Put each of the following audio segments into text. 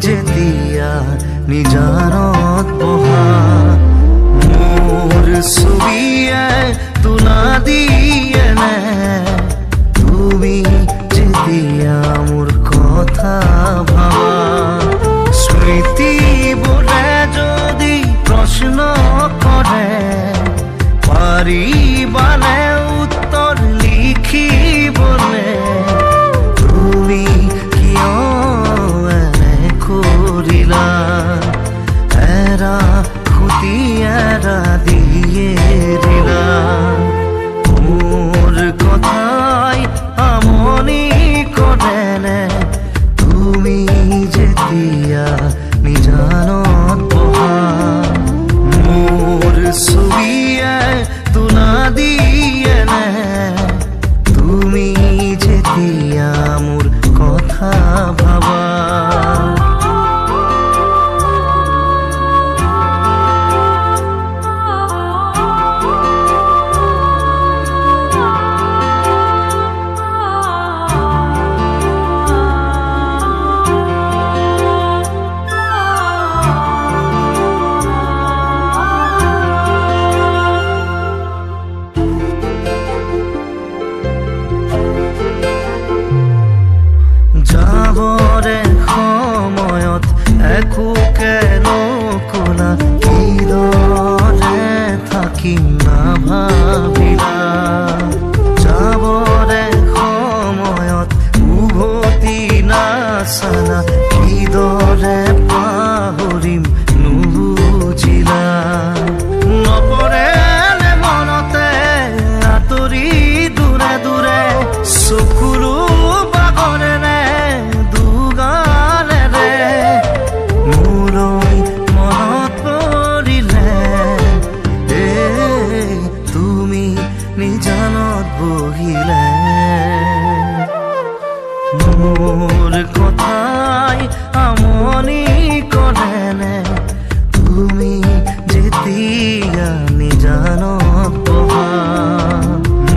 যেতিয়া নিজানত বহা মোৰ ছবিয়ে তোলা দিয়ে নে তুমি যেতিয়া মোৰ কথা ভাবা স্মৃতি বোলে যদি প্ৰশ্ন কৰে পাৰিবানে উত্তৰ লিখিবনে তুমি কিয় এনে কৰিলা এৰা খুটি এৰা দিয়ে দিলা মোৰ কথাই আমনি কৰেনে তুমি যেতিয়া নিজানত বহা মোৰ ছবিয়ে তোলা দিয়ে নে তুমি যেতিয়া মোৰ কথা ভাবা যাবৰে সময়ত একোকে নকলা কিদৰে থাকিম নাভাবিলা যাবৰে সময়ত উভতি নাচালা কিদৰে পাহৰিম নুবুজিলা নপৰে মনতে আঁতৰি দূৰে দূৰে চকুলো বাগৰেৰে দুগালেৰে মোলৈ মনত পৰিলে তুমি নিজানত বহিলে মোৰ কথাই আমনি কৰেনে তুমি যেতিয়া নিজানত বহা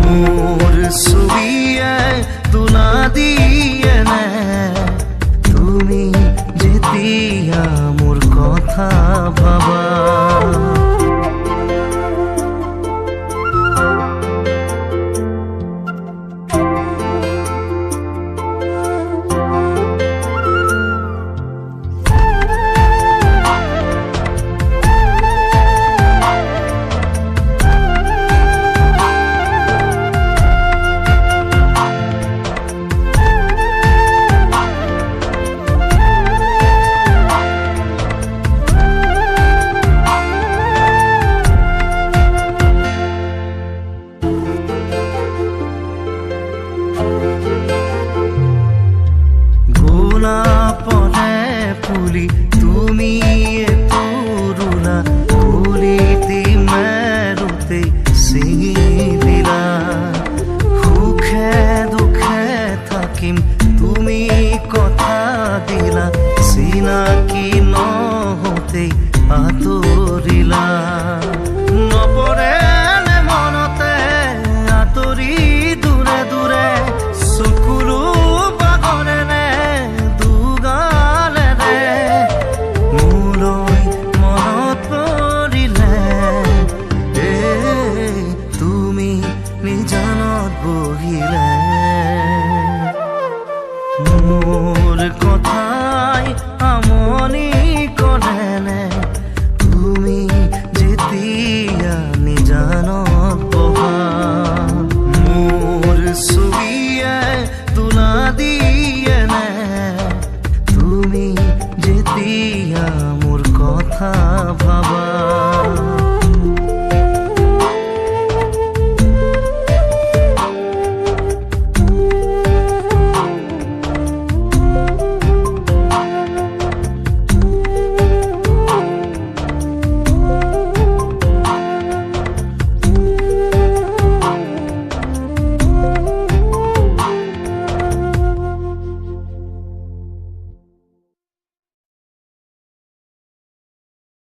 মোৰ ছবিয়ে তোলা দিয়ে নে তুমি যেতিয়া মোৰ কথা ভাবা গোলাপনে ফুলি তুমি পুৰুণা ফুলিতি মেৰুতে ছিঙি দিলা সুখে দুখে থাকিম তুমি কথা দিলা চিনাকি নহওঁতে আঁতৰিলা নপৰে মনতে আঁতৰি দূৰে দূৰে চকুলো বাগৰেনে দুগালেৰে মোলৈ মনত পৰিলে তুমি নিজানত বহিলে মোৰ কথাই আমনি